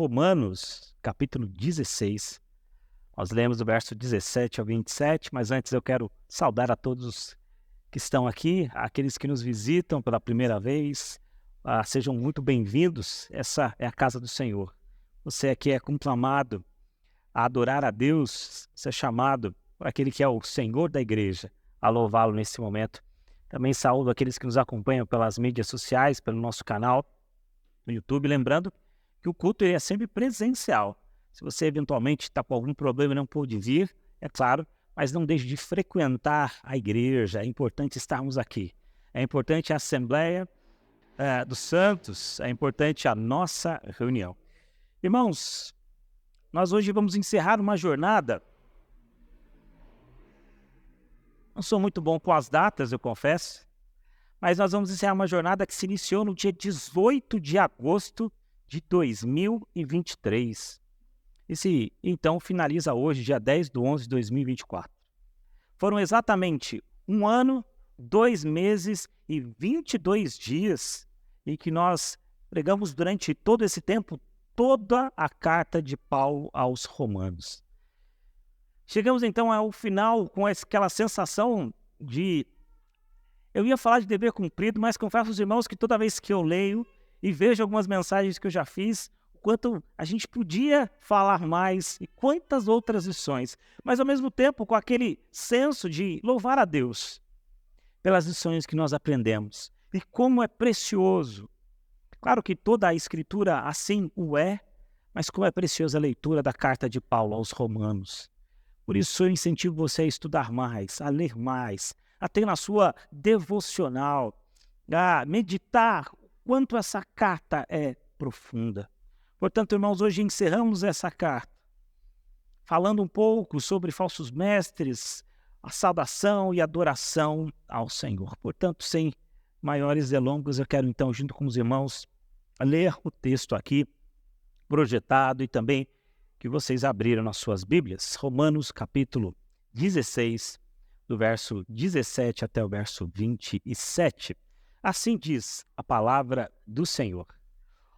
Romanos, capítulo 16. Nós lemos do verso 17 ao 27, mas antes eu quero saudar a todos que estão aqui, aqueles que nos visitam pela primeira vez. Sejam muito bem-vindos. Essa é a casa do Senhor. Você aqui é conclamado a adorar a Deus, ser chamado por aquele que é o Senhor da igreja, a louvá-lo nesse momento. Também saúdo aqueles que nos acompanham pelas mídias sociais, pelo nosso canal no YouTube, lembrando que o culto é sempre presencial. Se você eventualmente está com algum problema e não pôde vir, é claro, mas não deixe de frequentar a igreja. É importante estarmos aqui. É importante a Assembleia dos Santos, é importante a nossa reunião. Irmãos, nós hoje vamos encerrar uma jornada. Não sou muito bom com as datas, eu confesso, mas nós vamos encerrar uma jornada que se iniciou no dia 18 de agosto de 2023. Esse, então, finaliza hoje, dia 10/11 de 2024. Foram exatamente 1 ano, 2 meses e 22 dias em que nós pregamos durante todo esse tempo toda a carta de Paulo aos Romanos. Chegamos então ao final com aquela sensação de... Eu ia falar de dever cumprido, mas confesso aos irmãos que toda vez que eu leio e vejo algumas mensagens que eu já fiz, o quanto a gente podia falar mais e quantas outras lições, mas ao mesmo tempo com aquele senso de louvar a Deus pelas lições que nós aprendemos e como é precioso. Claro que toda a Escritura assim o é, mas como é preciosa a leitura da carta de Paulo aos Romanos. Por isso eu incentivo você a estudar mais, a ler mais, a ter na sua devocional, a meditar o quanto essa carta é profunda. Portanto, irmãos, hoje encerramos essa carta falando um pouco sobre falsos mestres, a saudação e adoração ao Senhor. Portanto, sem maiores delongas, eu quero então, junto com os irmãos, ler o texto aqui projetado e também que vocês abriram nas suas Bíblias, Romanos capítulo 16, do verso 17 até o verso 27. Assim diz a palavra do Senhor.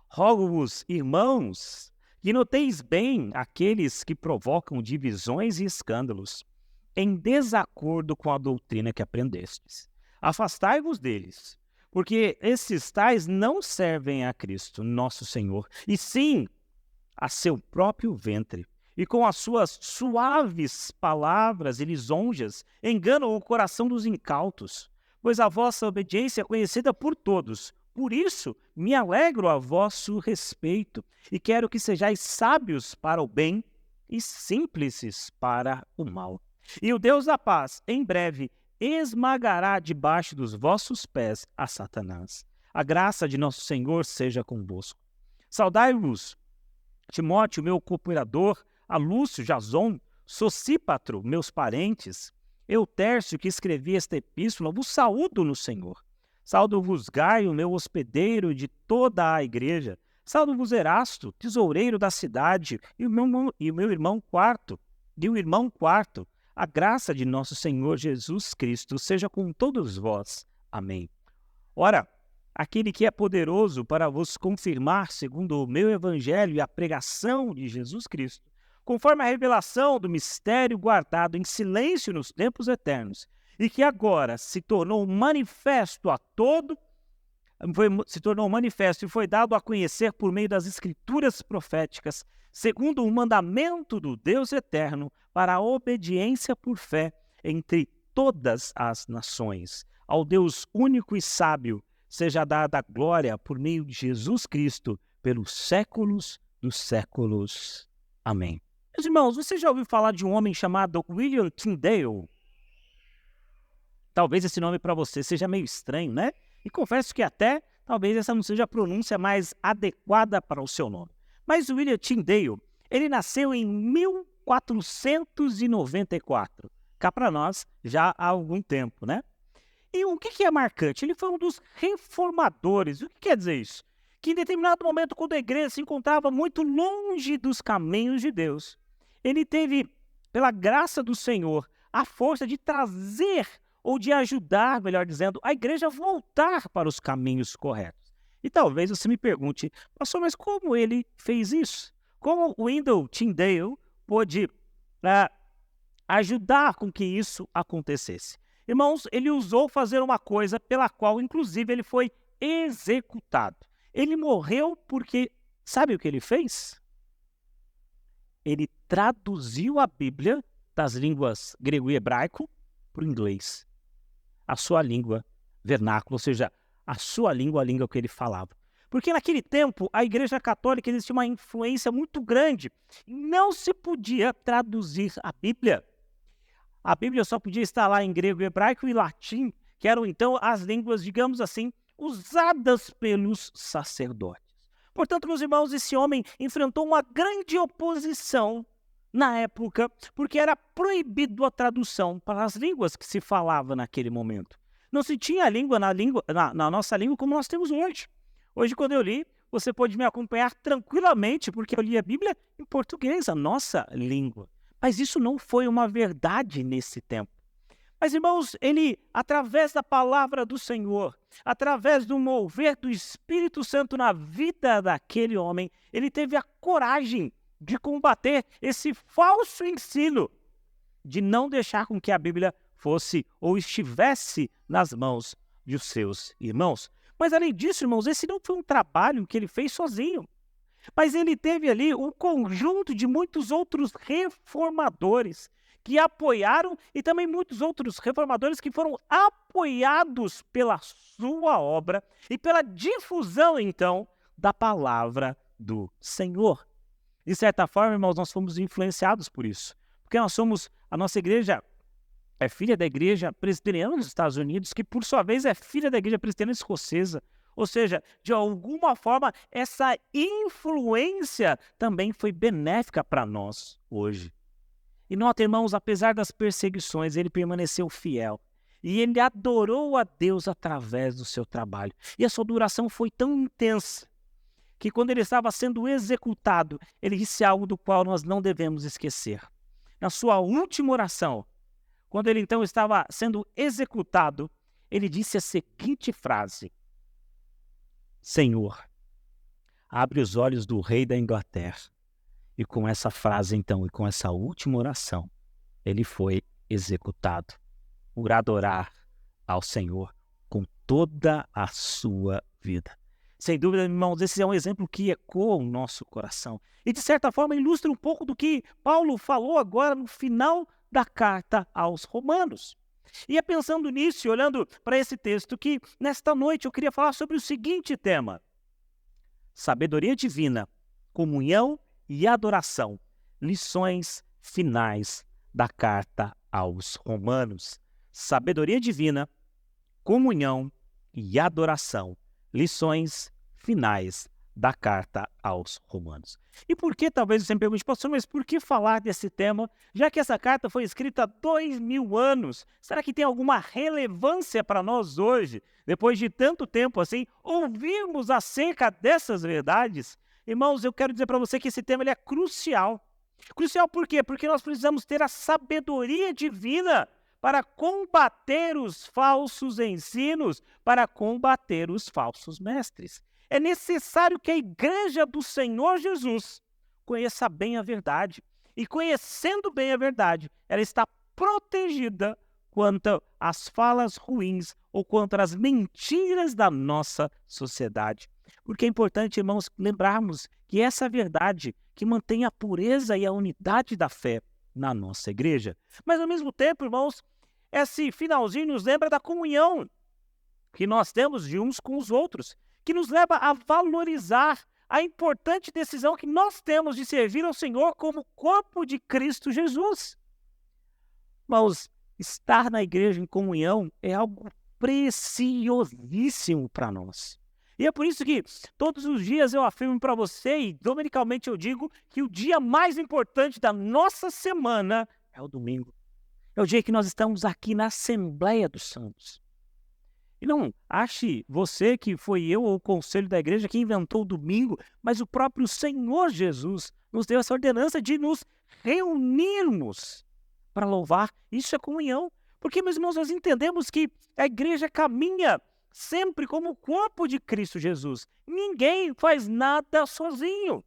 Rogo-vos, irmãos, que noteis bem aqueles que provocam divisões e escândalos, em desacordo com a doutrina que aprendestes. Afastai-vos deles, porque esses tais não servem a Cristo, nosso Senhor, e sim a seu próprio ventre, e com as suas suaves palavras e lisonjas enganam o coração dos incautos, pois a vossa obediência é conhecida por todos. Por isso me alegro a vosso respeito, e quero que sejais sábios para o bem e simples para o mal. E o Deus da paz, em breve, esmagará debaixo dos vossos pés a Satanás. A graça de nosso Senhor seja convosco. Saudai-vos, Timóteo, meu cooperador, a Lúcio, Jason, Sosípatro, meus parentes, Eutércio, que escrevi esta epístola, vos saúdo no Senhor. Saudo-vos Gaio, meu hospedeiro de toda a igreja. Saudo-vos Erasto, tesoureiro da cidade, e o meu irmão Quarto. A graça de nosso Senhor Jesus Cristo seja com todos vós. Amém. Ora, aquele que é poderoso para vos confirmar segundo o meu evangelho e a pregação de Jesus Cristo, conforme a revelação do mistério guardado em silêncio nos tempos eternos, e que agora se tornou manifesto e foi dado a conhecer por meio das escrituras proféticas, segundo o mandamento do Deus eterno, para a obediência por fé entre todas as nações. Ao Deus único e sábio, seja dada a glória por meio de Jesus Cristo, pelos séculos dos séculos. Amém. Meus irmãos, você já ouviu falar de um homem chamado William Tyndale? Talvez esse nome para você seja meio estranho, né? E confesso que até talvez essa não seja a pronúncia mais adequada para o seu nome. Mas o William Tyndale, ele nasceu em 1494. Cá para nós, já há algum tempo, né? E o que é marcante? Ele foi um dos reformadores. O que quer dizer isso? Que em determinado momento, quando a igreja se encontrava muito longe dos caminhos de Deus, ele teve, pela graça do Senhor, a força de trazer, ou de ajudar, melhor dizendo, a igreja a voltar para os caminhos corretos. E talvez você me pergunte, pastor, mas como ele fez isso? Como o Wendell Tyndale pôde ah, ajudar com que isso acontecesse? Irmãos, ele usou fazer uma coisa pela qual, inclusive, ele foi executado. Ele morreu porque, sabe o que ele fez? Ele traduziu a Bíblia das línguas grego e hebraico para o inglês, a sua língua vernácula, ou seja, a sua língua, a língua que ele falava. Porque naquele tempo, a Igreja Católica existia uma influência muito grande. Não se podia traduzir a Bíblia. A Bíblia só podia estar lá em grego, hebraico e latim, que eram então as línguas, digamos assim, usadas pelos sacerdotes. Portanto, meus irmãos, esse homem enfrentou uma grande oposição na época, porque era proibido a tradução para as línguas que se falava naquele momento. Não se tinha a língua na nossa língua como nós temos hoje. Hoje, quando eu li, você pode me acompanhar tranquilamente, porque eu li a Bíblia em português, a nossa língua. Mas isso não foi uma verdade nesse tempo. Mas, irmãos, ele, através da palavra do Senhor, através do mover do Espírito Santo na vida daquele homem, ele teve a coragem de combater esse falso ensino, de não deixar com que a Bíblia fosse ou estivesse nas mãos dos seus irmãos. Mas, além disso, irmãos, esse não foi um trabalho que ele fez sozinho. Mas ele teve ali um conjunto de muitos outros reformadores que apoiaram e também muitos outros reformadores que foram apoiados pela sua obra e pela difusão, então, da palavra do Senhor. De certa forma, irmãos, nós fomos influenciados por isso, porque a nossa igreja é filha da igreja presbiteriana dos Estados Unidos, que por sua vez é filha da igreja presbiteriana escocesa. Ou seja, de alguma forma, essa influência também foi benéfica para nós hoje. E nota, irmãos, apesar das perseguições, ele permaneceu fiel. E ele adorou a Deus através do seu trabalho. E a sua adoração foi tão intensa que quando ele estava sendo executado, ele disse algo do qual nós não devemos esquecer. Na sua última oração, quando ele então estava sendo executado, ele disse a seguinte frase: Senhor, abre os olhos do rei da Inglaterra. E com essa frase, então, e com essa última oração, ele foi executado por adorar ao Senhor com toda a sua vida. Sem dúvida, irmãos, esse é um exemplo que ecoa o nosso coração. E, de certa forma, ilustra um pouco do que Paulo falou agora no final da carta aos Romanos. E é pensando nisso e olhando para esse texto que, nesta noite, eu queria falar sobre o seguinte tema: sabedoria divina, comunhão e adoração. Lições finais da carta aos Romanos. Sabedoria divina, comunhão e adoração. Lições finais da carta aos Romanos. E por que, talvez você me pergunte, pastor, mas por que falar desse tema, já que essa carta foi escrita há 2000 anos? Será que tem alguma relevância para nós hoje, depois de tanto tempo assim, ouvirmos acerca dessas verdades? Irmãos, eu quero dizer para você que esse tema ele é crucial. Crucial por quê? Porque nós precisamos ter a sabedoria divina para combater os falsos ensinos, para combater os falsos mestres. É necessário que a igreja do Senhor Jesus conheça bem a verdade. E conhecendo bem a verdade, ela está protegida quanto às falas ruins ou contra as mentiras da nossa sociedade. Porque é importante, irmãos, lembrarmos que essa verdade que mantém a pureza e a unidade da fé na nossa igreja. Mas, ao mesmo tempo, irmãos, esse finalzinho nos lembra da comunhão que nós temos de uns com os outros, que nos leva a valorizar a importante decisão que nós temos de servir ao Senhor como corpo de Cristo Jesus. Irmãos, estar na igreja em comunhão é algo preciosíssimo para nós. E é por isso que todos os dias eu afirmo para você, e dominicalmente eu digo, que o dia mais importante da nossa semana é o domingo. É o dia que nós estamos aqui na Assembleia dos Santos. E não ache você que foi eu ou o conselho da igreja que inventou o domingo, mas o próprio Senhor Jesus nos deu essa ordenança de nos reunirmos para louvar. Isso é comunhão. Porque, meus irmãos, nós entendemos que a igreja caminha sempre como o corpo de Cristo Jesus. Ninguém faz nada sozinho.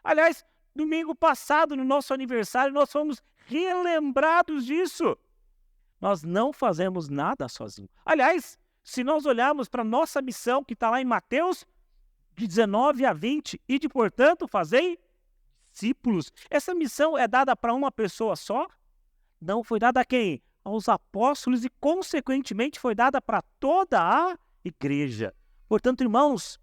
Aliás, domingo passado, no nosso aniversário, nós fomos relembrados disso. Nós não fazemos nada sozinho. Aliás, se nós olharmos para a nossa missão, que está lá em Mateus, de 19 a 20, e de, portanto, fazei discípulos. Essa missão é dada para uma pessoa só? Não, foi dada a quem? Aos apóstolos e, consequentemente, foi dada para toda a igreja. Portanto, irmãos,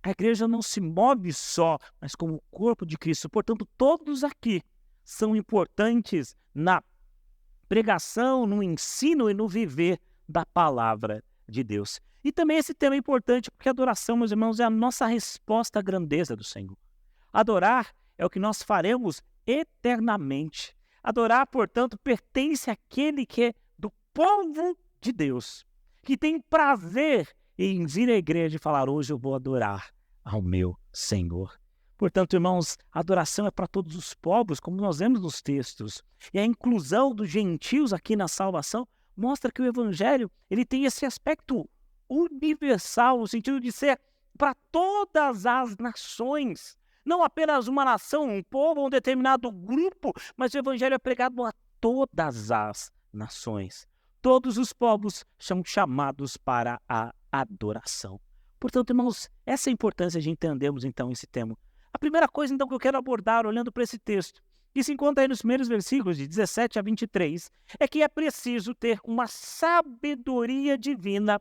a igreja não se move só, mas como o corpo de Cristo. Portanto, todos aqui são importantes na pregação, no ensino e no viver da palavra de Deus. E também esse tema é importante porque a adoração, meus irmãos, é a nossa resposta à grandeza do Senhor. Adorar é o que nós faremos eternamente. Adorar, portanto, pertence àquele que é do povo de Deus, que tem prazer em vir à igreja e falar: hoje eu vou adorar ao meu Senhor. Portanto, irmãos, a adoração é para todos os povos, como nós vemos nos textos. E a inclusão dos gentios aqui na salvação mostra que o Evangelho ele tem esse aspecto universal, no sentido de ser para todas as nações. Não apenas uma nação, um povo, um determinado grupo, mas o Evangelho é pregado a todas as nações. Todos os povos são chamados para a adoração. Portanto, irmãos, essa é a importância de entendermos então esse tema. A primeira coisa então que eu quero abordar olhando para esse texto, que se encontra aí nos primeiros versículos de 17 a 23, é que é preciso ter uma sabedoria divina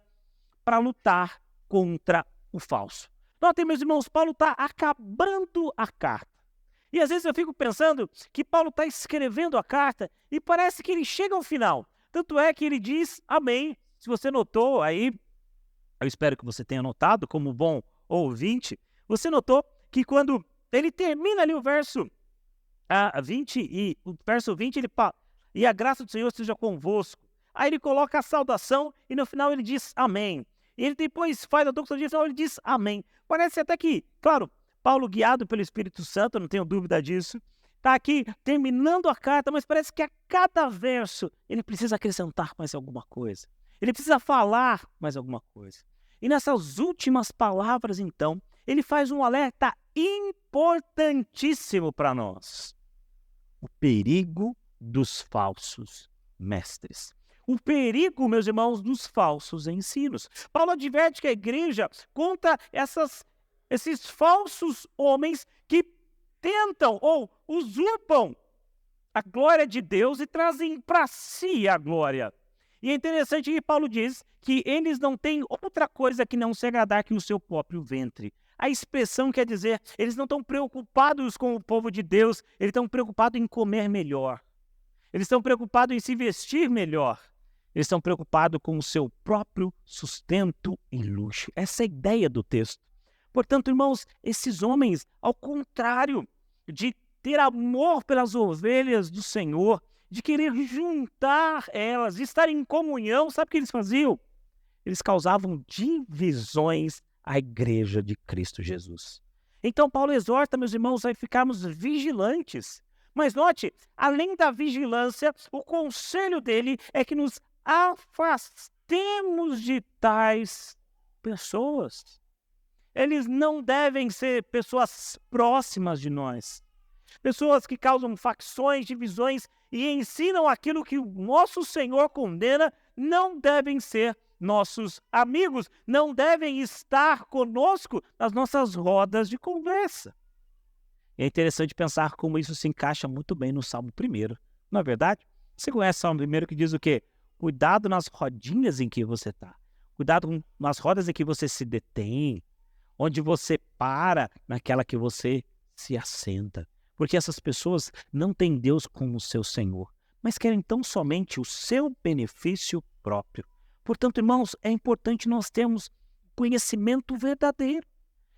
para lutar contra o falso. Notem, meus irmãos, Paulo está acabando a carta. E às vezes eu fico pensando que Paulo está escrevendo a carta e parece que ele chega ao final. Tanto é que ele diz amém. Se você notou aí, eu espero que você tenha notado como bom ouvinte, você notou que quando ele termina ali o verso 20, ele fala: e a graça do Senhor esteja convosco. Aí ele coloca a saudação e no final ele diz amém. E ele depois faz a doxologia e no final ele diz amém. Parece até que, claro, Paulo, guiado pelo Espírito Santo, não tenho dúvida disso, está aqui terminando a carta, mas parece que a cada verso ele precisa acrescentar mais alguma coisa. Ele precisa falar mais alguma coisa. E nessas últimas palavras, então, ele faz um alerta importantíssimo para nós. O perigo dos falsos mestres. O perigo, meus irmãos, dos falsos ensinos. Paulo adverte que a igreja conta esses falsos homens que tentam ou usurpam a glória de Deus e trazem para si a glória. E é interessante que Paulo diz que eles não têm outra coisa que não se agradar que o seu próprio ventre. A expressão quer dizer, eles não estão preocupados com o povo de Deus, eles estão preocupados em comer melhor. Eles estão preocupados em se vestir melhor. Eles estão preocupados com o seu próprio sustento e luxo. Essa é a ideia do texto. Portanto, irmãos, esses homens, ao contrário de ter amor pelas ovelhas do Senhor, de querer juntar elas, de estar em comunhão, sabe o que eles faziam? Eles causavam divisões à igreja de Cristo Jesus. Então, Paulo exorta, meus irmãos, a ficarmos vigilantes. Mas note, além da vigilância, o conselho dele é que nos afastemos de tais pessoas. Eles não devem ser pessoas próximas de nós. Pessoas que causam facções, divisões e ensinam aquilo que o nosso Senhor condena, não devem ser nossos amigos, não devem estar conosco nas nossas rodas de conversa. É interessante pensar como isso se encaixa muito bem no Salmo 1. Não é verdade? Você conhece o Salmo 1 que diz o quê? Cuidado nas rodinhas em que você está. Cuidado nas rodas em que você se detém. Onde você para, naquela que você se assenta. Porque essas pessoas não têm Deus como seu Senhor, mas querem tão somente o seu benefício próprio. Portanto, irmãos, é importante nós termos conhecimento verdadeiro.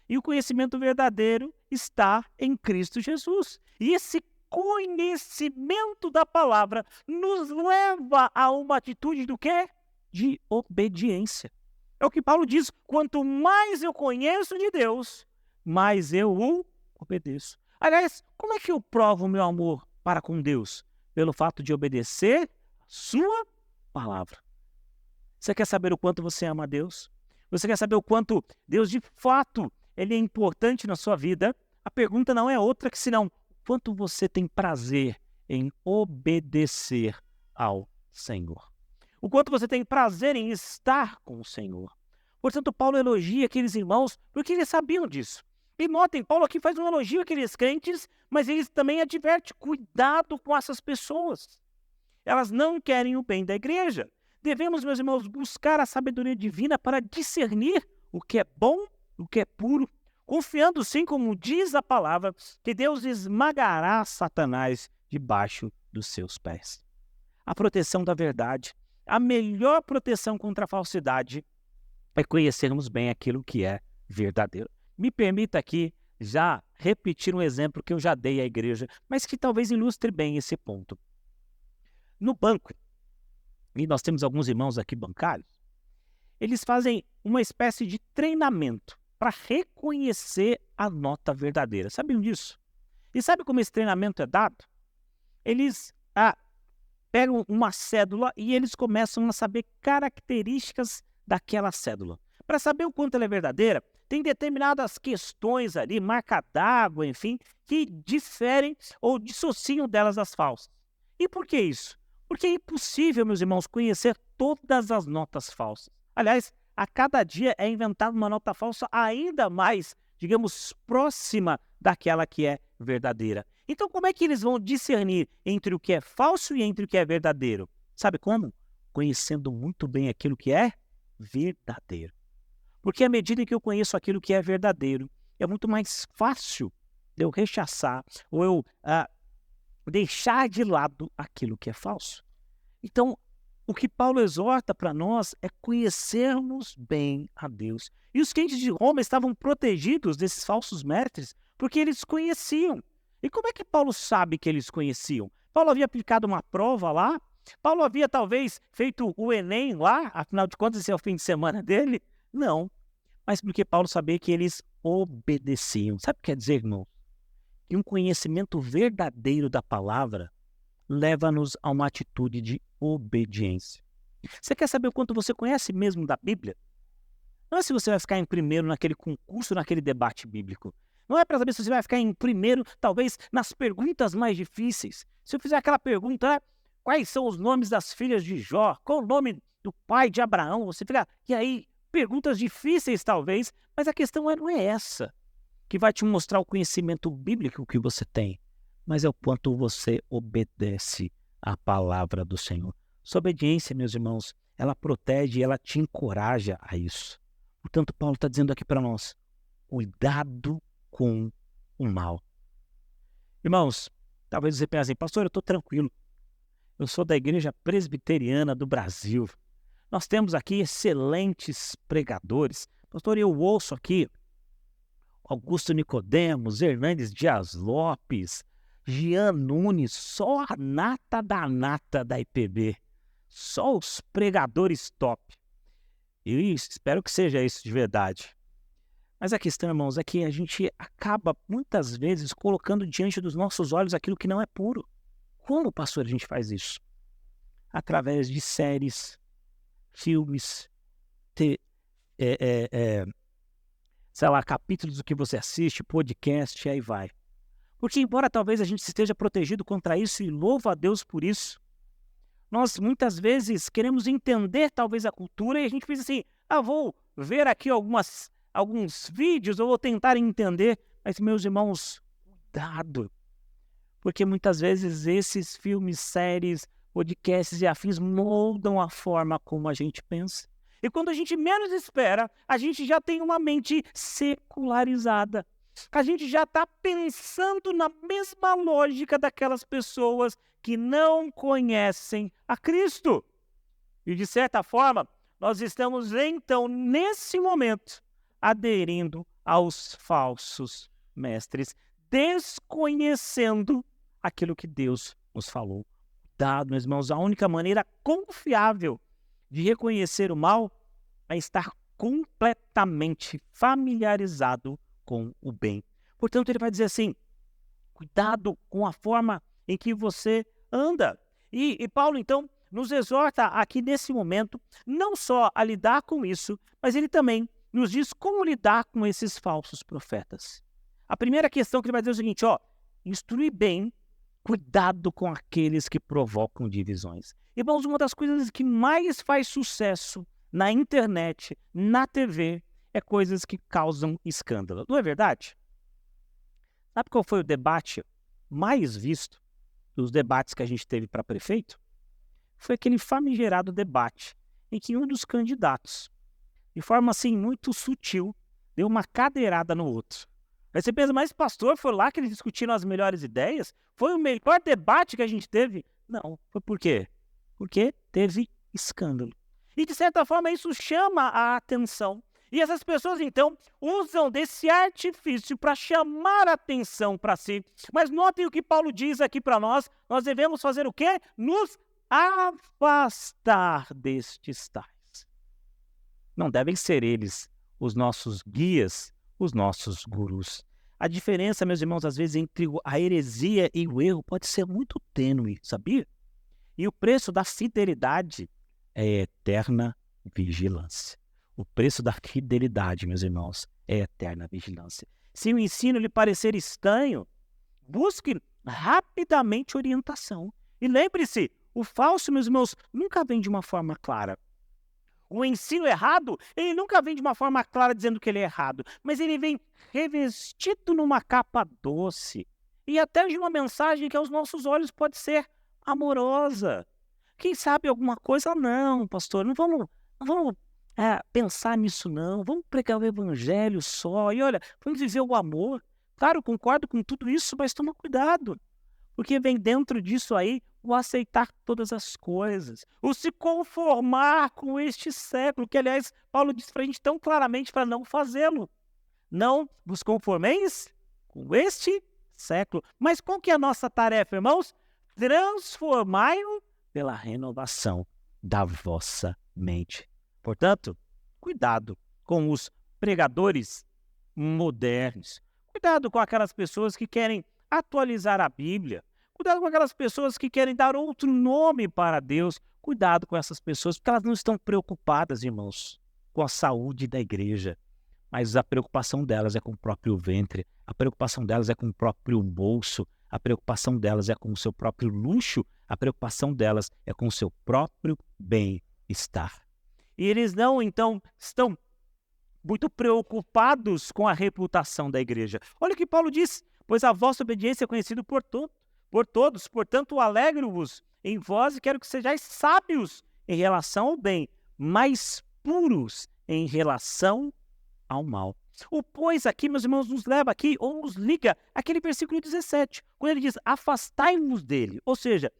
E o conhecimento verdadeiro está em Cristo Jesus. E esse conhecimento da palavra nos leva a uma atitude do quê? De obediência. É o que Paulo diz: quanto mais eu conheço de Deus, mais eu o obedeço. Aliás, como é que eu provo o meu amor para com Deus? Pelo fato de obedecer a sua palavra. Você quer saber o quanto você ama a Deus? Você quer saber o quanto Deus de fato ele é importante na sua vida? A pergunta não é outra que senão quanto você tem prazer em obedecer ao Senhor. O quanto você tem prazer em estar com o Senhor. Portanto, Paulo elogia aqueles irmãos porque eles sabiam disso. E notem, Paulo aqui faz um elogio àqueles crentes, mas ele também adverte, cuidado com essas pessoas. Elas não querem o bem da igreja. Devemos, meus irmãos, buscar a sabedoria divina para discernir o que é bom, o que é puro, confiando sim, como diz a palavra, que Deus esmagará Satanás debaixo dos seus pés. A proteção da verdade, a melhor proteção contra a falsidade é conhecermos bem aquilo que é verdadeiro. Me permita aqui já repetir um exemplo que eu já dei à igreja, mas que talvez ilustre bem esse ponto. No banco, e nós temos alguns irmãos aqui bancários, eles fazem uma espécie de treinamento para reconhecer a nota verdadeira. Sabiam disso? E sabe como esse treinamento é dado? Eles pegam uma cédula e eles começam a saber características daquela cédula. Para saber o quanto ela é verdadeira, tem determinadas questões ali, marca d'água, enfim, que diferem ou dissociam delas das falsas. E por que isso? Porque é impossível, meus irmãos, conhecer todas as notas falsas. Aliás, a cada dia é inventada uma nota falsa ainda mais, digamos, próxima daquela que é verdadeira. Então, como é que eles vão discernir entre o que é falso e entre o que é verdadeiro? Sabe como? Conhecendo muito bem aquilo que é verdadeiro. Porque à medida que eu conheço aquilo que é verdadeiro, é muito mais fácil eu rechaçar ou eu deixar de lado aquilo que é falso. Então, o que Paulo exorta para nós é conhecermos bem a Deus. E os crentes de Roma estavam protegidos desses falsos mestres porque eles conheciam. E como é que Paulo sabe que eles conheciam? Paulo havia aplicado uma prova lá? Paulo havia talvez feito o Enem lá? Afinal de contas, esse é o fim de semana dele? Não. Mas porque Paulo sabia que eles obedeciam. Sabe o que quer dizer, irmão? Que um conhecimento verdadeiro da palavra leva-nos a uma atitude de obediência. Você quer saber o quanto você conhece mesmo da Bíblia? Não é se você vai ficar em primeiro naquele concurso, naquele debate bíblico. Não é para saber se você vai ficar em primeiro, talvez, nas perguntas mais difíceis. Se eu fizer aquela pergunta, quais são os nomes das filhas de Jó? Qual o nome do pai de Abraão? Você fica, e aí, perguntas difíceis talvez, mas a questão não é essa, que vai te mostrar o conhecimento bíblico que você tem, mas é o quanto você obedece à palavra do Senhor. Sua obediência, meus irmãos, ela protege e ela te encoraja a isso. Portanto, Paulo está dizendo aqui para nós, cuidado com o mal. Irmãos, talvez você pense assim, pastor, eu estou tranquilo. Eu sou da Igreja Presbiteriana do Brasil. Nós temos aqui excelentes pregadores. Pastor, eu ouço aqui Augusto Nicodemos, Hernandes Dias Lopes, Jean Nunes, só a nata da IPB. Só os pregadores top. E espero que seja isso de verdade. Mas a questão, irmãos, é que a gente acaba muitas vezes colocando diante dos nossos olhos aquilo que não é puro. Como, pastor, a gente faz isso? Através de séries, filmes, sei lá, capítulos do que você assiste, podcast, e aí vai. Porque embora talvez a gente esteja protegido contra isso e louva a Deus por isso, nós muitas vezes queremos entender talvez a cultura e a gente pensa assim, vou ver aqui alguns vídeos, eu vou tentar entender, mas meus irmãos, cuidado, porque muitas vezes esses filmes, séries, podcasts e afins moldam a forma como a gente pensa. E quando a gente menos espera, a gente já tem uma mente secularizada. A gente já está pensando na mesma lógica daquelas pessoas que não conhecem a Cristo. E de certa forma, nós estamos então, nesse momento, aderindo aos falsos mestres, desconhecendo aquilo que Deus nos falou. Cuidado, meus irmãos, a única maneira confiável de reconhecer o mal é estar completamente familiarizado com o bem. Portanto, ele vai dizer assim, cuidado com a forma em que você anda. E Paulo, então, nos exorta aqui nesse momento, não só a lidar com isso, mas ele também nos diz como lidar com esses falsos profetas. A primeira questão que ele vai dizer é o seguinte, instruir bem, cuidado com aqueles que provocam divisões. Irmãos, uma das coisas que mais faz sucesso na internet, na TV, é coisas que causam escândalo. Não é verdade? Sabe qual foi o debate mais visto dos debates que a gente teve para prefeito? Foi aquele famigerado debate em que um dos candidatos, de forma assim muito sutil, deu uma cadeirada no outro. Aí você pensa, mas pastor, foi lá que eles discutiram as melhores ideias? Foi o melhor debate que a gente teve? Não, foi por quê? Porque teve escândalo. E de certa forma isso chama a atenção. E essas pessoas então usam desse artifício para chamar a atenção para si. Mas notem o que Paulo diz aqui para nós devemos fazer o quê? Nos afastar destes tais. Não devem ser eles os nossos guias, os nossos gurus. A diferença, meus irmãos, às vezes entre a heresia e o erro pode ser muito tênue, sabia? E o preço da fidelidade é eterna vigilância. O preço da fidelidade, meus irmãos, é eterna vigilância. Se o ensino lhe parecer estranho, busque rapidamente orientação. E lembre-se, o falso, meus irmãos, nunca vem de uma forma clara. O ensino errado, ele nunca vem de uma forma clara dizendo que ele é errado, mas ele vem revestido numa capa doce e até de uma mensagem que aos nossos olhos pode ser amorosa. Quem sabe alguma coisa? Não, pastor, não vamos pensar nisso não, vamos pregar o evangelho só, e olha, vamos viver o amor. Claro, concordo com tudo isso, mas toma cuidado, porque vem dentro disso aí o aceitar todas as coisas, o se conformar com este século, que aliás Paulo diz para a gente tão claramente para não fazê-lo. Não vos conformeis com este século. Mas qual que é a nossa tarefa, irmãos? Transformai-o pela renovação da vossa mente. Portanto, cuidado com os pregadores modernos. Cuidado com aquelas pessoas que querem atualizar a Bíblia. Cuidado com aquelas pessoas que querem dar outro nome para Deus. Cuidado com essas pessoas, porque elas não estão preocupadas, irmãos, com a saúde da igreja. Mas a preocupação delas é com o próprio ventre, a preocupação delas é com o próprio bolso, a preocupação delas é com o seu próprio luxo, a preocupação delas é com o seu próprio bem-estar. E eles não, então, estão muito preocupados com a reputação da igreja. Olha o que Paulo diz, pois a vossa obediência é conhecida por todos, portanto, alegro-vos em vós e quero que sejais sábios em relação ao bem, mas puros em relação ao mal. O pois aqui, meus irmãos, nos leva aqui, ou nos liga, aquele versículo 17, quando ele diz, afastai-vos dele, ou seja,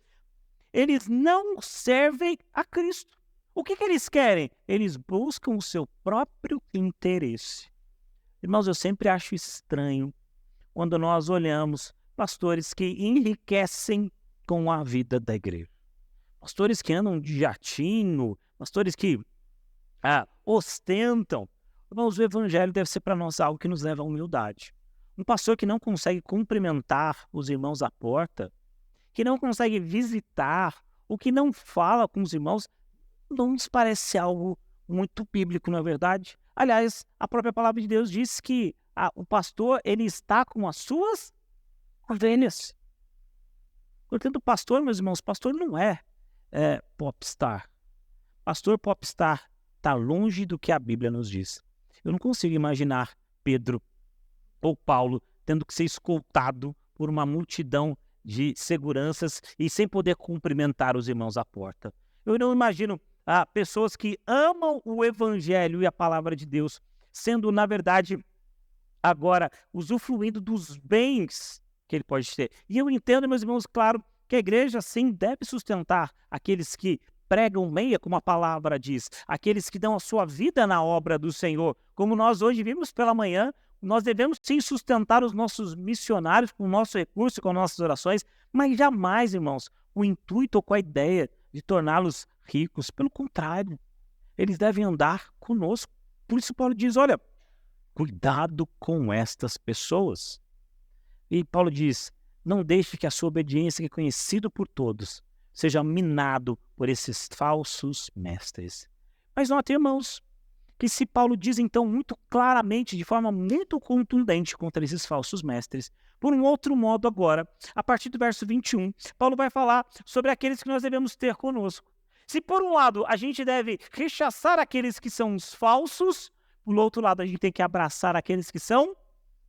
eles não servem a Cristo. O que eles querem? Eles buscam o seu próprio interesse. Irmãos, eu sempre acho estranho quando nós olhamos pastores que enriquecem com a vida da igreja. Pastores que andam de jatinho, pastores que ostentam. Irmãos, o evangelho deve ser para nós algo que nos leva à humildade. Um pastor que não consegue cumprimentar os irmãos à porta, que não consegue visitar, o que não fala com os irmãos, não nos parece algo muito bíblico, não é verdade? Aliás, a própria palavra de Deus diz que o pastor, ele está com as suas ovelhas. Portanto, pastor, meus irmãos, pastor não é popstar. Pastor popstar está longe do que a Bíblia nos diz. Eu não consigo imaginar Pedro ou Paulo tendo que ser escoltado por uma multidão de seguranças e sem poder cumprimentar os irmãos à porta. Eu não imagino pessoas que amam o evangelho e a palavra de Deus, sendo, na verdade, agora usufruindo dos bens que ele pode ter. E eu entendo, meus irmãos, claro, que a igreja, sim, deve sustentar aqueles que pregam meia, como a palavra diz, aqueles que dão a sua vida na obra do Senhor. Como nós hoje vimos pela manhã, nós devemos, sim, sustentar os nossos missionários com o nosso recurso, com nossas orações, mas jamais, irmãos, o intuito ou com a ideia de torná-los ricos. Pelo contrário, eles devem andar conosco. Por isso Paulo diz, olha, cuidado com estas pessoas. E Paulo diz, não deixe que a sua obediência, que é conhecida por todos, seja minado por esses falsos mestres. Mas notem, irmãos, que se Paulo diz então muito claramente, de forma muito contundente contra esses falsos mestres, por um outro modo agora, a partir do verso 21, Paulo vai falar sobre aqueles que nós devemos ter conosco. Se por um lado a gente deve rechaçar aqueles que são os falsos, por outro lado a gente tem que abraçar aqueles que são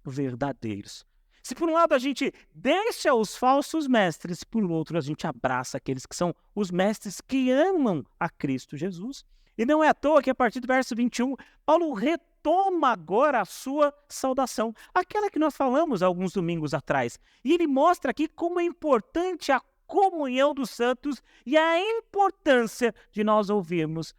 verdadeiros. Se por um lado a gente deixa os falsos mestres, por outro a gente abraça aqueles que são os mestres que amam a Cristo Jesus. E não é à toa que a partir do verso 21, Paulo retoma agora a sua saudação, aquela que nós falamos alguns domingos atrás. E ele mostra aqui como é importante a comunhão dos santos e a importância de nós ouvirmos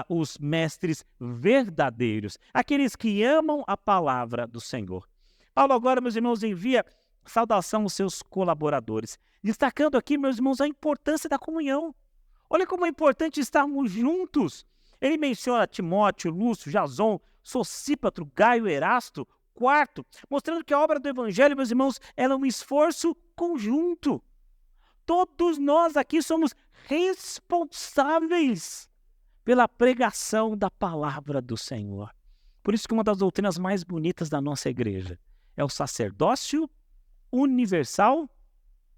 os mestres verdadeiros, aqueles que amam a palavra do Senhor. Paulo agora, meus irmãos, envia saudação aos seus colaboradores, destacando aqui, meus irmãos, a importância da comunhão. Olha como é importante estarmos juntos. Ele menciona Timóteo, Lúcio, Jason, Sosípatro, Gaio, Erasto, Quarto, mostrando que a obra do Evangelho, meus irmãos, ela é um esforço conjunto. Todos nós aqui somos responsáveis pela pregação da palavra do Senhor. Por isso que uma das doutrinas mais bonitas da nossa igreja é o sacerdócio universal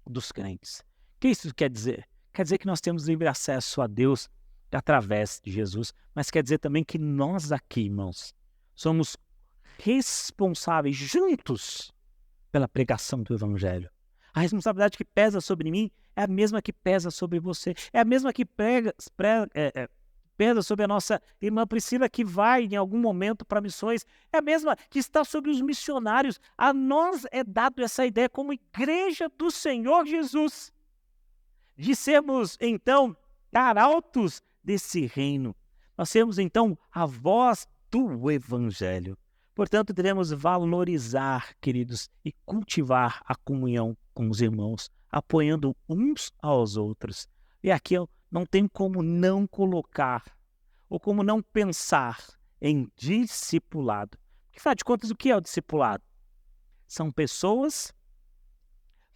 dos crentes. O que isso quer dizer? Quer dizer que nós temos livre acesso a Deus através de Jesus, mas quer dizer também que nós aqui, irmãos, somos responsáveis juntos pela pregação do Evangelho. A responsabilidade que pesa sobre mim é a mesma que pesa sobre você, é a mesma que pesa sobre a nossa irmã Priscila, que vai em algum momento para missões, é a mesma que está sobre os missionários. A nós é dado essa ideia como igreja do Senhor Jesus, de sermos, então, arautos desse reino. Nós sermos, então, a voz do Evangelho. Portanto, devemos valorizar, queridos, e cultivar a comunhão com os irmãos, apoiando uns aos outros. E aqui eu não tenho como não colocar, ou como não pensar em discipulado. Porque, afinal de contas, o que é o discipulado? São pessoas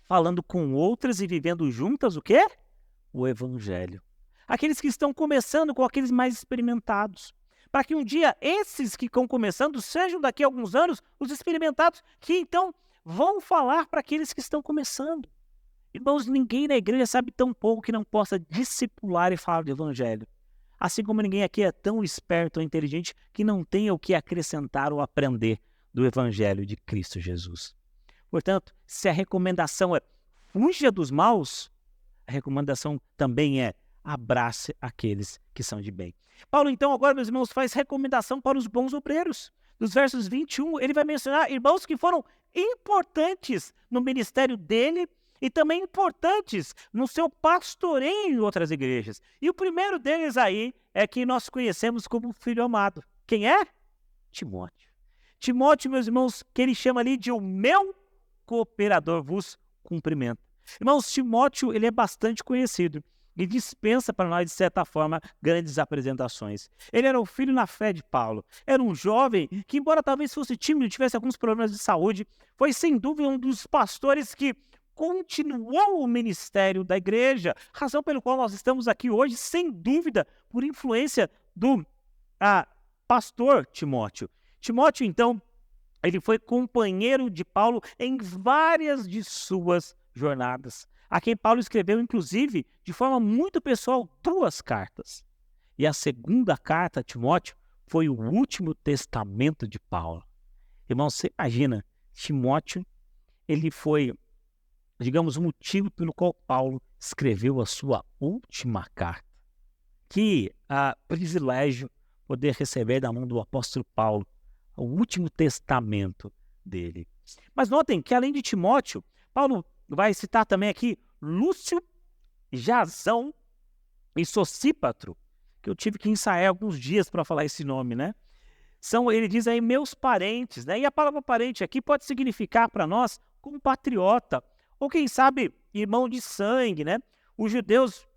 falando com outras e vivendo juntas o quê? O Evangelho. Aqueles que estão começando com aqueles mais experimentados. Para que um dia esses que estão começando sejam daqui a alguns anos os experimentados que então vão falar para aqueles que estão começando. Irmãos, ninguém na igreja sabe tão pouco que não possa discipular e falar do Evangelho. Assim como ninguém aqui é tão esperto ou inteligente que não tenha o que acrescentar ou aprender do Evangelho de Cristo Jesus. Portanto, se a recomendação é fuja dos maus, a recomendação também é abrace aqueles que são de bem. Paulo, então, agora, meus irmãos, faz recomendação para os bons obreiros. Nos versos 21, ele vai mencionar irmãos que foram importantes no ministério dele e também importantes no seu pastoreio em outras igrejas. E o primeiro deles aí é que nós conhecemos como filho amado. Quem é? Timóteo. Timóteo, meus irmãos, que ele chama ali de o meu cooperador, vos cumprimento. Irmãos, Timóteo, ele é bastante conhecido e dispensa para nós, de certa forma, grandes apresentações. Ele era o filho na fé de Paulo. Era um jovem que, embora talvez fosse tímido, tivesse alguns problemas de saúde, foi sem dúvida um dos pastores que continuou o ministério da igreja, razão pelo qual nós estamos aqui hoje, sem dúvida, por influência do pastor Timóteo. Timóteo, então, ele foi companheiro de Paulo em várias de suas jornadas, a quem Paulo escreveu, inclusive, de forma muito pessoal, 2 cartas. E a segunda carta a Timóteo foi o último testamento de Paulo. Irmão, você imagina, Timóteo, ele foi, digamos, o motivo pelo qual Paulo escreveu a sua última carta. Que privilégio poder receber da mão do apóstolo Paulo o último testamento dele. Mas notem que, além de Timóteo, Paulo vai citar também aqui Lúcio, Jasão e Sosípatro, que eu tive que ensaiar alguns dias para falar esse nome, né? Ele diz aí meus parentes, né? E a palavra parente aqui pode significar para nós compatriota, ou quem sabe irmão de sangue, né? Os judeus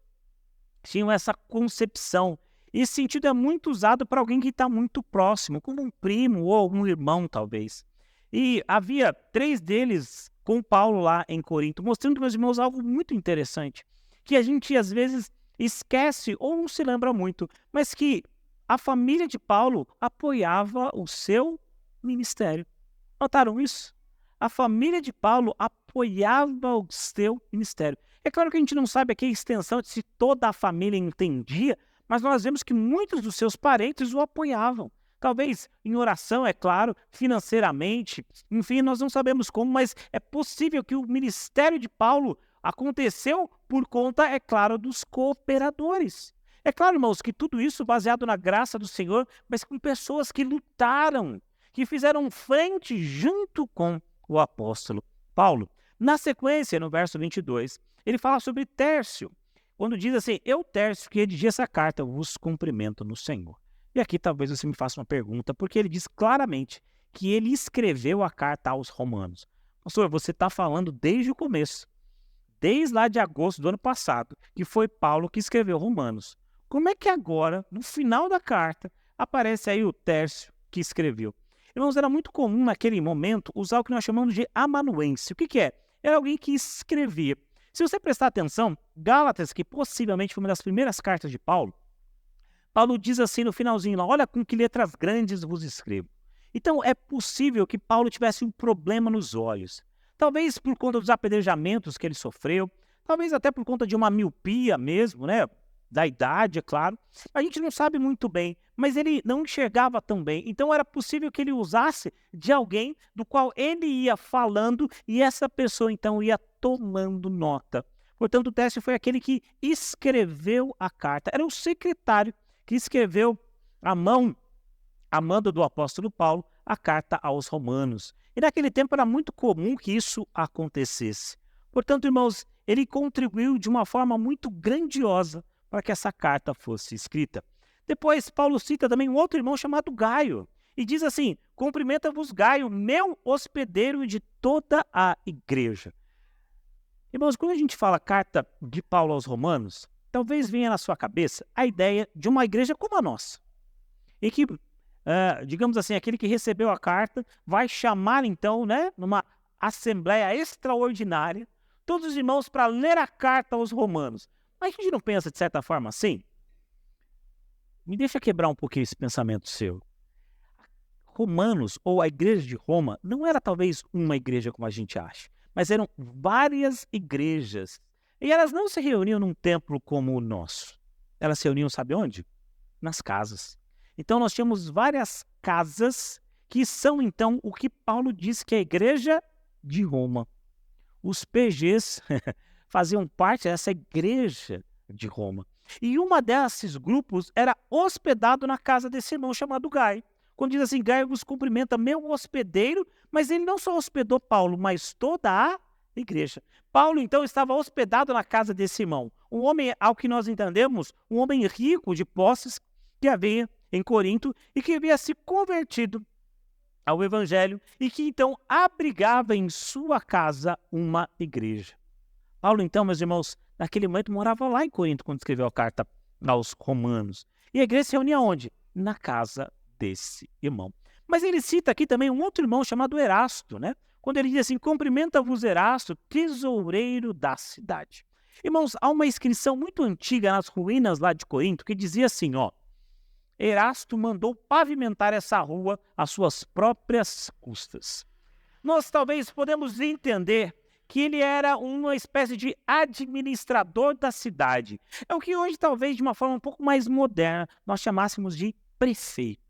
tinham essa concepção. E esse sentido é muito usado para alguém que está muito próximo, como um primo ou um irmão, talvez. E havia 3 deles com Paulo lá em Corinto, mostrando, meus irmãos, algo muito interessante, que a gente às vezes esquece ou não se lembra muito, mas que a família de Paulo apoiava o seu ministério. Notaram isso? A família de Paulo apoiava o seu ministério. É claro que a gente não sabe aqui a extensão de se toda a família entendia, mas nós vemos que muitos dos seus parentes o apoiavam. Talvez em oração, é claro, financeiramente, enfim, nós não sabemos como, mas é possível que o ministério de Paulo aconteceu por conta, é claro, dos cooperadores. É claro, irmãos, que tudo isso baseado na graça do Senhor, mas com pessoas que lutaram, que fizeram frente junto com o apóstolo Paulo. Na sequência, no verso 22, ele fala sobre Tércio, quando diz assim: eu, Tércio, que redigi essa carta, vos cumprimento no Senhor. E aqui talvez você me faça uma pergunta, porque ele diz claramente que ele escreveu a carta aos romanos. Pastor, você está falando desde o começo, desde lá de agosto do ano passado, que foi Paulo que escreveu Romanos. Como é que agora, no final da carta, aparece aí o Tércio que escreveu? Irmãos, era muito comum naquele momento usar o que nós chamamos de amanuense. O que é? Era alguém que escrevia. Se você prestar atenção, Gálatas, que possivelmente foi uma das primeiras cartas de Paulo, Paulo diz assim no finalzinho lá: olha com que letras grandes vos escrevo. Então é possível que Paulo tivesse um problema nos olhos. Talvez por conta dos apedrejamentos que ele sofreu, talvez até por conta de uma miopia mesmo, né? Da idade, é claro. A gente não sabe muito bem, mas ele não enxergava tão bem. Então era possível que ele usasse de alguém do qual ele ia falando e essa pessoa então ia tomando nota. Portanto, o Tércio foi aquele que escreveu a carta. Era o secretário que escreveu a mando do apóstolo Paulo, a carta aos romanos. E naquele tempo era muito comum que isso acontecesse. Portanto, irmãos, ele contribuiu de uma forma muito grandiosa para que essa carta fosse escrita. Depois, Paulo cita também um outro irmão chamado Gaio, e diz assim: cumprimenta-vos Gaio, meu hospedeiro de toda a igreja. Irmãos, quando a gente fala carta de Paulo aos romanos, talvez venha na sua cabeça a ideia de uma igreja como a nossa, e que, digamos assim, aquele que recebeu a carta vai chamar então, né, numa assembleia extraordinária, todos os irmãos para ler a carta aos romanos. Mas a gente não pensa de certa forma assim? Me deixa quebrar um pouquinho esse pensamento seu. Romanos, ou a igreja de Roma, não era talvez uma igreja como a gente acha, mas eram várias igrejas. E elas não se reuniam num templo como o nosso. Elas se reuniam, sabe onde? Nas casas. Então nós tínhamos várias casas que são então o que Paulo diz que é a igreja de Roma. Os PGs faziam parte dessa igreja de Roma. E uma desses grupos era hospedado na casa desse irmão chamado Gaio. Quando diz assim: Gaio vos cumprimenta, meu hospedeiro, mas ele não só hospedou Paulo, mas toda a igreja. Paulo, então, estava hospedado na casa desse irmão. Um homem, ao que nós entendemos, um homem rico de posses que havia em Corinto e que havia se convertido ao evangelho e que, então, abrigava em sua casa uma igreja. Paulo, então, meus irmãos, naquele momento morava lá em Corinto quando escreveu a carta aos romanos. E a igreja se reunia onde? Na casa desse irmão. Mas ele cita aqui também um outro irmão chamado Erasto, né? Quando ele diz assim: cumprimenta-vos Erasto, tesoureiro da cidade. Irmãos, há uma inscrição muito antiga nas ruínas lá de Corinto que dizia assim, ó: Erasto mandou pavimentar essa rua às suas próprias custas. Nós talvez podemos entender que ele era uma espécie de administrador da cidade. É o que hoje, talvez, de uma forma um pouco mais moderna, nós chamássemos de prefeito.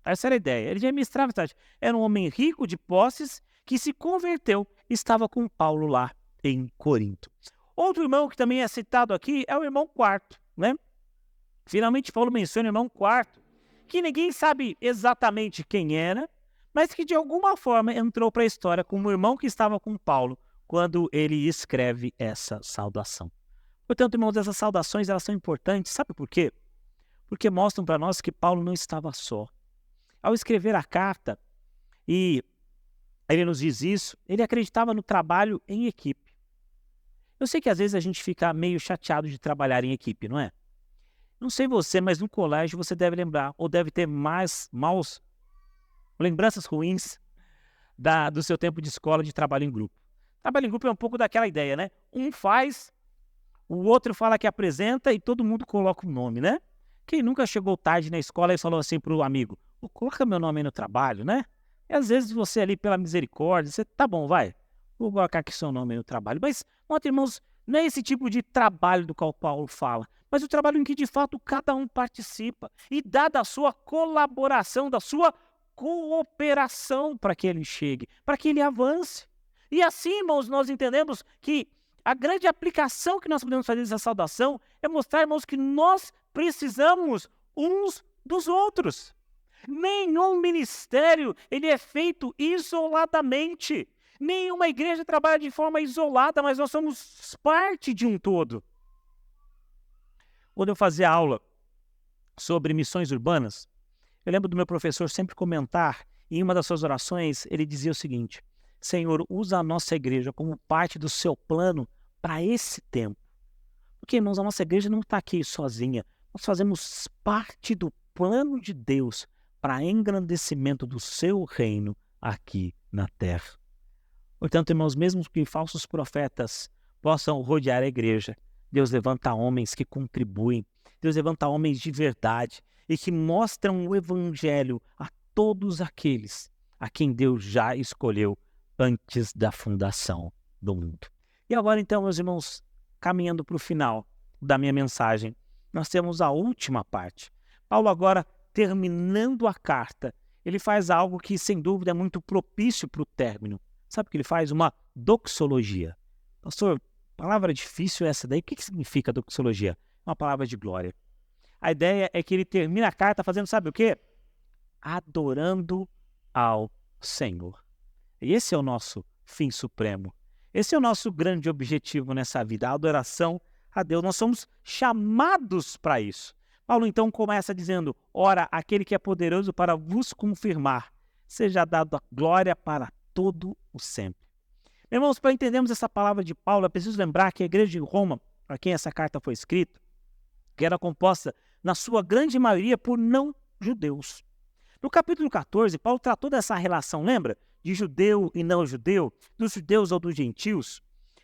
Essa era a ideia. Ele administrava a cidade. Era um homem rico de posses que se converteu e estava com Paulo lá em Corinto. Outro irmão que também é citado aqui é o irmão Quarto, né? Finalmente Paulo menciona o irmão Quarto, que ninguém sabe exatamente quem era, mas que de alguma forma entrou para a história como o irmão que estava com Paulo quando ele escreve essa saudação. Portanto, irmãos, essas saudações elas são importantes. Sabe por quê? Porque mostram para nós que Paulo não estava só. Ao escrever a carta, e ele nos diz isso, ele acreditava no trabalho em equipe. Eu sei que às vezes a gente fica meio chateado de trabalhar em equipe, não é? Não sei você, mas no colégio você deve lembrar, ou deve ter lembranças ruins do seu tempo de escola de trabalho em grupo. Trabalho em grupo é um pouco daquela ideia, né? Um faz, o outro fala que apresenta e todo mundo coloca o nome, né? Quem nunca chegou tarde na escola e falou assim para o amigo, coloca meu nome aí no trabalho, né? E às vezes você ali, pela misericórdia, você, tá bom, vai, vou colocar aqui seu nome aí no trabalho. Mas, ontem, irmãos, não é esse tipo de trabalho do qual Paulo fala, mas o trabalho em que, de fato, cada um participa e dá da sua colaboração, da sua cooperação para que ele chegue, para que ele avance. E assim, irmãos, nós entendemos que a grande aplicação que nós podemos fazer dessa saudação é mostrar, irmãos, que nós precisamos uns dos outros. Nenhum ministério ele é feito isoladamente. Nenhuma igreja trabalha de forma isolada, mas nós somos parte de um todo. Quando eu fazia aula sobre missões urbanas, eu lembro do meu professor sempre comentar, e em uma das suas orações, ele dizia o seguinte: Senhor, usa a nossa igreja como parte do seu plano para esse tempo. Porque, irmãos, a nossa igreja não está aqui sozinha. Nós fazemos parte do plano de Deus para engrandecimento do seu reino aqui na terra. Portanto, irmãos, mesmo que falsos profetas possam rodear a igreja, Deus levanta homens que contribuem, Deus levanta homens de verdade e que mostram o evangelho a todos aqueles a quem Deus já escolheu antes da fundação do mundo. E agora, então, meus irmãos, caminhando para o final da minha mensagem, nós temos a última parte. Paulo agora, terminando a carta, ele faz algo que, sem dúvida, é muito propício para o término. Sabe o que ele faz? Uma doxologia. Pastor, palavra difícil essa daí. O que significa doxologia? Uma palavra de glória. A ideia é que ele termina a carta fazendo, sabe o quê? Adorando ao Senhor. E esse é o nosso fim supremo. Esse é o nosso grande objetivo nessa vida, a adoração a Deus. Nós somos chamados para isso. Paulo então começa dizendo, ora, aquele que é poderoso para vos confirmar, seja dado a glória para todo o sempre. Meus irmãos, para entendermos essa palavra de Paulo, é preciso lembrar que a igreja de Roma, para quem essa carta foi escrita, que era composta, na sua grande maioria, por não-judeus. No capítulo 14, Paulo tratou dessa relação, lembra? De judeu e não-judeu, dos judeus ou dos gentios.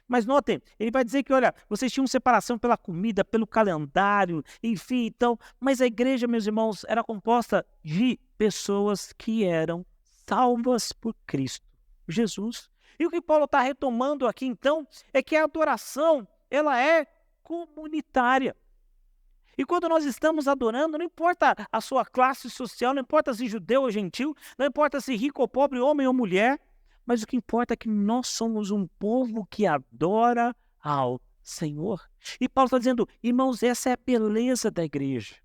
Mas notem, ele vai dizer que, olha, vocês tinham separação pela comida, pelo calendário, enfim, então, mas a igreja, meus irmãos, era composta de pessoas que eram salvas por Cristo Jesus. E o que Paulo está retomando aqui, então, é que a adoração, ela é comunitária. E quando nós estamos adorando, não importa a sua classe social, não importa se judeu ou gentil, não importa se rico ou pobre, homem ou mulher, mas o que importa é que nós somos um povo que adora ao Senhor. E Paulo está dizendo, irmãos, essa é a beleza da igreja.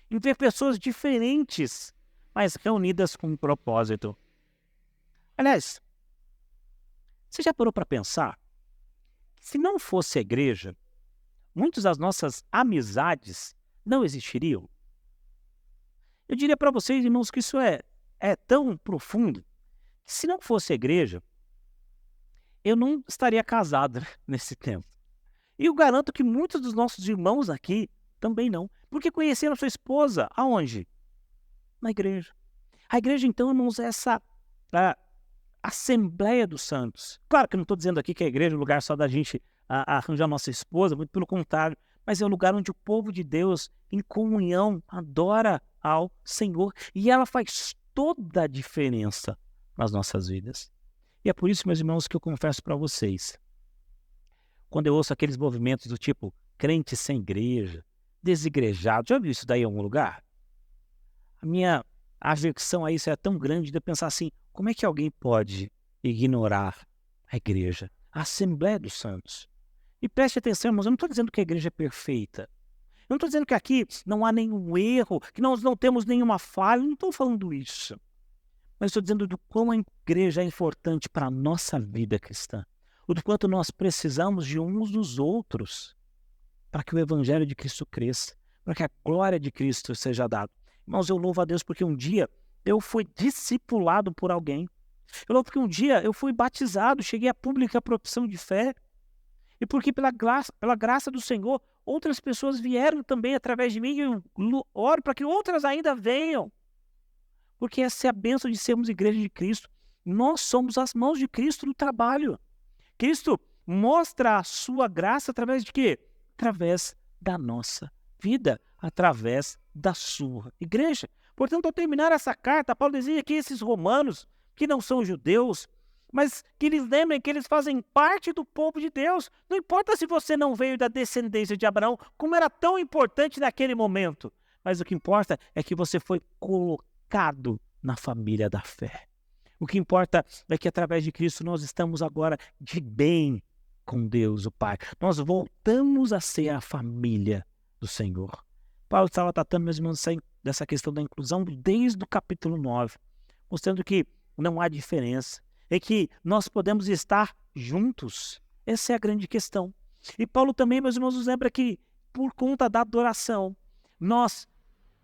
Em ver pessoas diferentes, mas reunidas com um propósito. Aliás, você já parou para pensar? Se não fosse a igreja, muitas das nossas amizades não existiriam? Eu diria para vocês, irmãos, que isso é tão profundo, que se não fosse a igreja, eu não estaria casado nesse tempo. E eu garanto que muitos dos nossos irmãos aqui também não. Porque conheceram sua esposa aonde? Na igreja. A igreja, então, irmãos, é essa Assembleia dos Santos. Claro que eu não estou dizendo aqui que a igreja é o lugar só da gente arranjar nossa esposa, muito pelo contrário, mas é o lugar onde o povo de Deus, em comunhão, adora ao Senhor. E ela faz toda a diferença nas nossas vidas. E é por isso, meus irmãos, que eu confesso para vocês, quando eu ouço aqueles movimentos do tipo crente sem igreja, desigrejado, já viu isso daí em algum lugar? A minha aversão a isso é tão grande de eu pensar assim, como é que alguém pode ignorar a igreja, a Assembleia dos Santos? E preste atenção, irmãos, eu não estou dizendo que a igreja é perfeita. Eu não estou dizendo que aqui não há nenhum erro, que nós não temos nenhuma falha, eu não estou falando isso. Mas estou dizendo do quão a igreja é importante para a nossa vida cristã. O do quanto nós precisamos de uns dos outros para que o evangelho de Cristo cresça, para que a glória de Cristo seja dada. Irmãos, eu louvo a Deus porque um dia eu fui discipulado por alguém. Eu louvo porque um dia eu fui batizado, cheguei à pública profissão de fé. E porque pela graça do Senhor, outras pessoas vieram também através de mim e eu oro para que outras ainda venham. Porque essa é a bênção de sermos igreja de Cristo. Nós somos as mãos de Cristo no trabalho. Cristo mostra a sua graça através de quê? através da nossa vida, através da sua igreja. Portanto, ao terminar essa carta, Paulo dizia que esses romanos, que não são judeus, mas que eles lembrem que eles fazem parte do povo de Deus. Não importa se você não veio da descendência de Abraão, como era tão importante naquele momento. Mas o que importa é que você foi colocado na família da fé. O que importa é que através de Cristo nós estamos agora de bem com Deus, o Pai. Nós voltamos a ser a família do Senhor. Paulo estava tratando, meus irmãos, dessa questão da inclusão desde o capítulo 9, mostrando que não há diferença, é que nós podemos estar juntos. Essa é a grande questão. E Paulo também, meus irmãos, nos lembra que por conta da adoração, nós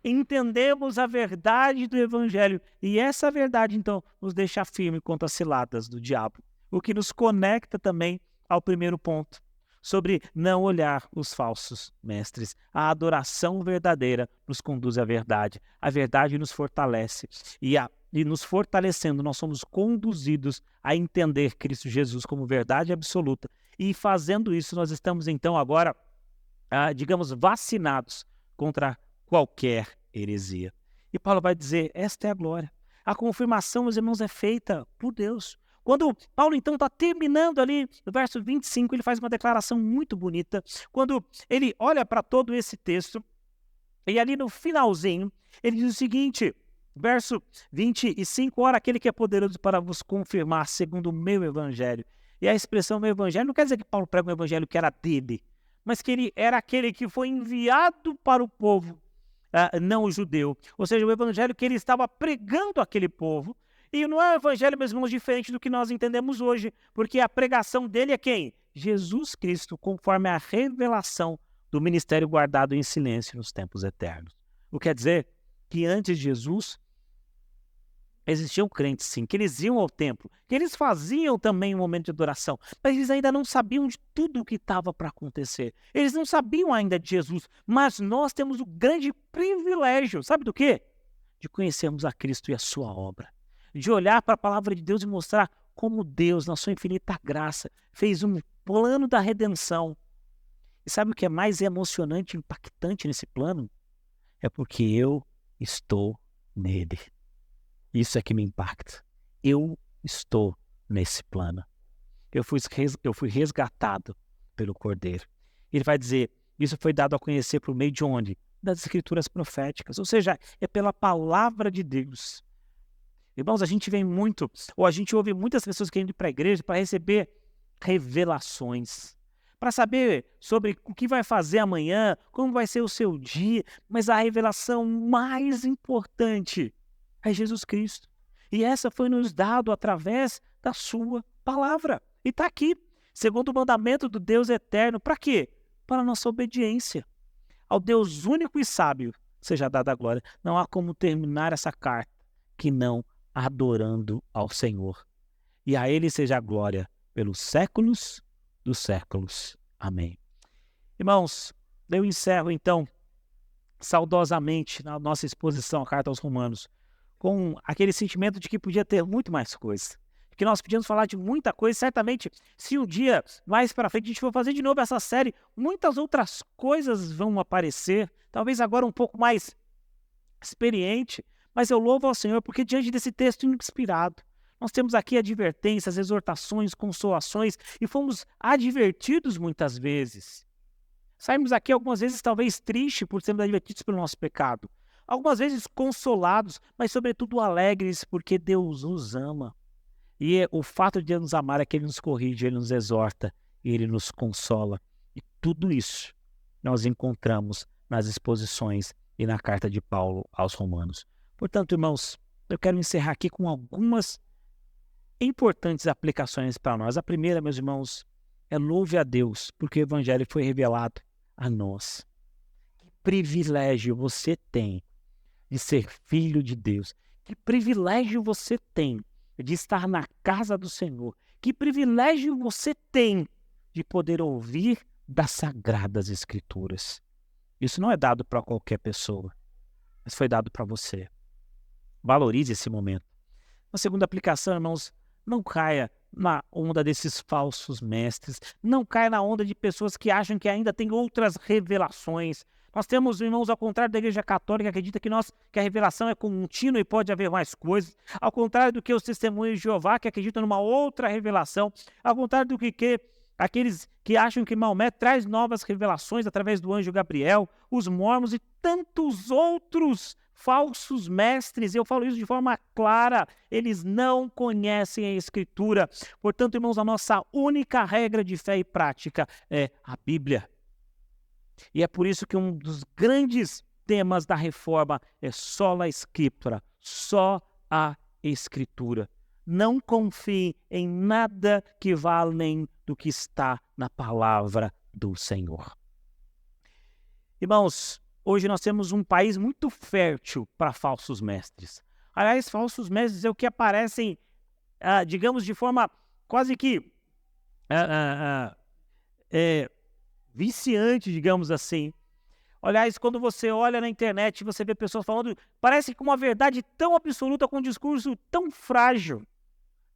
entendemos a verdade do Evangelho e essa verdade, então, nos deixa firme contra as ciladas do diabo, o que nos conecta também ao primeiro ponto, sobre não olhar os falsos mestres. A adoração verdadeira nos conduz à verdade. A verdade nos fortalece. E nos fortalecendo, nós somos conduzidos a entender Cristo Jesus como verdade absoluta. E fazendo isso, nós estamos então agora, digamos, vacinados contra qualquer heresia. E Paulo vai dizer, esta é a glória. A confirmação, meus irmãos, é feita por Deus. Quando Paulo, então, está terminando ali, no verso 25, ele faz uma declaração muito bonita. Quando ele olha para todo esse texto, e ali no finalzinho, ele diz o seguinte, verso 25, ora, aquele que é poderoso para vos confirmar segundo o meu evangelho. E a expressão meu evangelho não quer dizer que Paulo prega um evangelho que era dele, mas que ele era aquele que foi enviado para o povo não judeu. Ou seja, o evangelho que ele estava pregando àquele povo. E não é um evangelho, meus irmãos, diferente do que nós entendemos hoje, porque a pregação dele é quem? Jesus Cristo, conforme a revelação do ministério guardado em silêncio nos tempos eternos. O que quer dizer que antes de Jesus, existiam crentes, sim, que eles iam ao templo, que eles faziam também um momento de adoração, mas eles ainda não sabiam de tudo o que estava para acontecer. Eles não sabiam ainda de Jesus, mas nós temos o grande privilégio, sabe do quê? De conhecermos a Cristo e a sua obra. De olhar para a palavra de Deus e mostrar como Deus, na sua infinita graça, fez um plano da redenção. E sabe o que é mais emocionante e impactante nesse plano? É porque eu estou nele. Isso é que me impacta. Eu estou nesse plano. Eu fui resgatado pelo Cordeiro. Ele vai dizer, isso foi dado a conhecer por meio de onde? Das Escrituras proféticas. Ou seja, é pela palavra de Deus. Irmãos, a gente ouve muitas pessoas querendo ir para a igreja para receber revelações, para saber sobre o que vai fazer amanhã, como vai ser o seu dia, mas a revelação mais importante é Jesus Cristo. E essa foi nos dado através da sua palavra. E está aqui, segundo o mandamento do Deus eterno, para quê? Para a nossa obediência. Ao Deus único e sábio seja dada a glória. Não há como terminar essa carta que não adorando ao Senhor. E a Ele seja a glória pelos séculos dos séculos. Amém. Irmãos, eu encerro então saudosamente na nossa exposição à carta aos Romanos com aquele sentimento de que podia ter muito mais coisa. Que nós podíamos falar de muita coisa. Certamente, se um dia mais para frente a gente for fazer de novo essa série, muitas outras coisas vão aparecer. Talvez agora um pouco mais experiente. Mas eu louvo ao Senhor porque diante desse texto inspirado, nós temos aqui advertências, exortações, consolações e fomos advertidos muitas vezes. Saímos aqui algumas vezes talvez tristes por sermos advertidos pelo nosso pecado. Algumas vezes consolados, mas sobretudo alegres porque Deus nos ama. E o fato de Deus nos amar é que Ele nos corrige, Ele nos exorta, Ele nos consola. E tudo isso nós encontramos nas exposições e na carta de Paulo aos Romanos. Portanto, irmãos, eu quero encerrar aqui com algumas importantes aplicações para nós. A primeira, meus irmãos, é louve a Deus, porque o Evangelho foi revelado a nós. Que privilégio você tem de ser filho de Deus. Que privilégio você tem de estar na casa do Senhor. Que privilégio você tem de poder ouvir das Sagradas Escrituras. Isso não é dado para qualquer pessoa, mas foi dado para você. Valorize esse momento. A segunda aplicação, irmãos, não caia na onda desses falsos mestres. Não caia na onda de pessoas que acham que ainda tem outras revelações. Nós temos irmãos, ao contrário da Igreja Católica, que acredita que a revelação é contínua e pode haver mais coisas. Ao contrário do que os testemunhos de Jeová, que acreditam numa outra revelação. Ao contrário do que aqueles que acham que Maomé traz novas revelações através do anjo Gabriel, os mormons e tantos outros falsos mestres. Eu falo isso de forma clara, eles não conhecem a Escritura. Portanto, irmãos, a nossa única regra de fé e prática é a Bíblia. E é por isso que um dos grandes temas da reforma é sola Scriptura, só a Escritura. Não confie em nada que vá além do que está na palavra do Senhor. Irmãos, hoje nós temos um país muito fértil para falsos mestres. Aliás, falsos mestres é o que aparecem, digamos, de forma quase que viciante, digamos assim. Aliás, quando você olha na internet, você vê pessoas falando, parece com uma verdade tão absoluta, com um discurso tão frágil.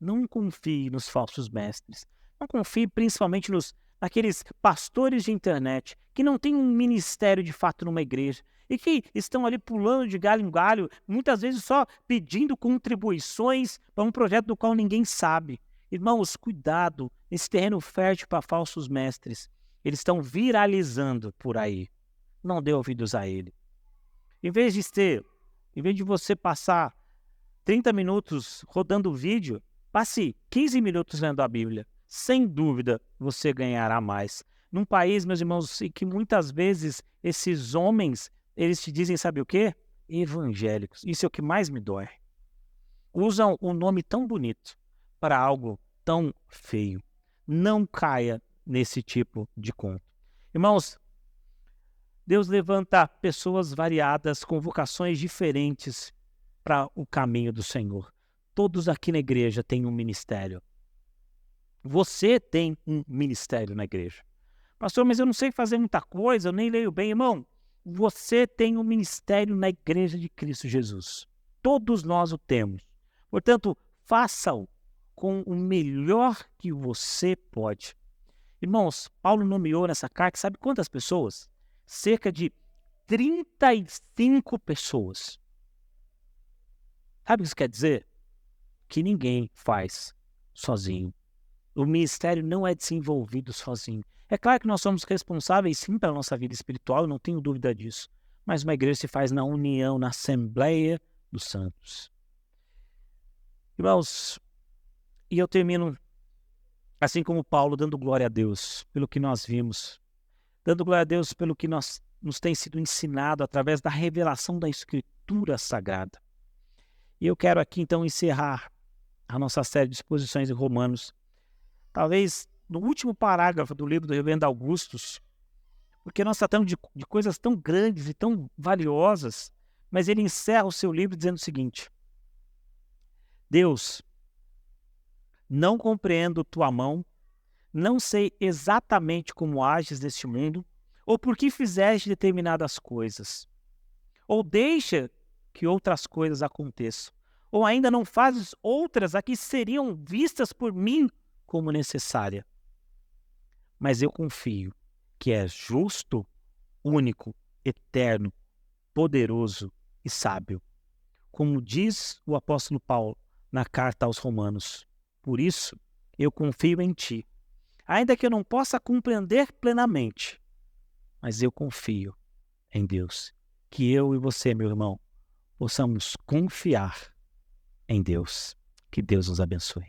Não confie nos falsos mestres. Não confie principalmente naqueles pastores de internet que não têm um ministério de fato numa igreja e que estão ali pulando de galho em galho, muitas vezes só pedindo contribuições para um projeto do qual ninguém sabe. Irmãos, cuidado nesse terreno fértil para falsos mestres. Eles estão viralizando por aí. Não dê ouvidos a ele. Em vez de você passar 30 minutos rodando o vídeo, passe 15 minutos lendo a Bíblia. Sem dúvida, você ganhará mais. Num país, meus irmãos, em que muitas vezes esses homens, eles te dizem, sabe o quê? Evangélicos. Isso é o que mais me dói. Usam um nome tão bonito para algo tão feio. Não caia nesse tipo de conto. Irmãos, Deus levanta pessoas variadas, com vocações diferentes para o caminho do Senhor. Todos aqui na igreja têm um ministério. Você tem um ministério na igreja. Pastor, mas eu não sei fazer muita coisa, eu nem leio bem. Irmão, você tem um ministério na igreja de Cristo Jesus. Todos nós o temos. Portanto, faça-o com o melhor que você pode. Irmãos, Paulo nomeou nessa carta, sabe quantas pessoas? Cerca de 35 pessoas. Sabe o que isso quer dizer? Que ninguém faz sozinho. O ministério não é desenvolvido sozinho. É claro que nós somos responsáveis sim pela nossa vida espiritual, eu não tenho dúvida disso. Mas uma igreja se faz na união, na Assembleia dos Santos. Irmãos, e eu termino assim como Paulo, dando glória a Deus pelo que nós vimos, dando glória a Deus pelo que nos tem sido ensinado através da revelação da Escritura Sagrada. E eu quero aqui então encerrar a nossa série de exposições em Romanos, talvez no último parágrafo do livro do Reverendo Augustus, porque nós tratamos de coisas tão grandes e tão valiosas, mas ele encerra o seu livro dizendo o seguinte: Deus, não compreendo tua mão, não sei exatamente como ages neste mundo, ou por que fizeste determinadas coisas. Ou deixa que outras coisas aconteçam, ou ainda não fazes outras a que seriam vistas por mim como necessária. Mas eu confio que és justo, único, eterno, poderoso e sábio. Como diz o apóstolo Paulo na carta aos Romanos, por isso eu confio em ti, ainda que eu não possa compreender plenamente, mas eu confio em Deus. Que eu e você, meu irmão, possamos confiar em Deus. Que Deus nos abençoe.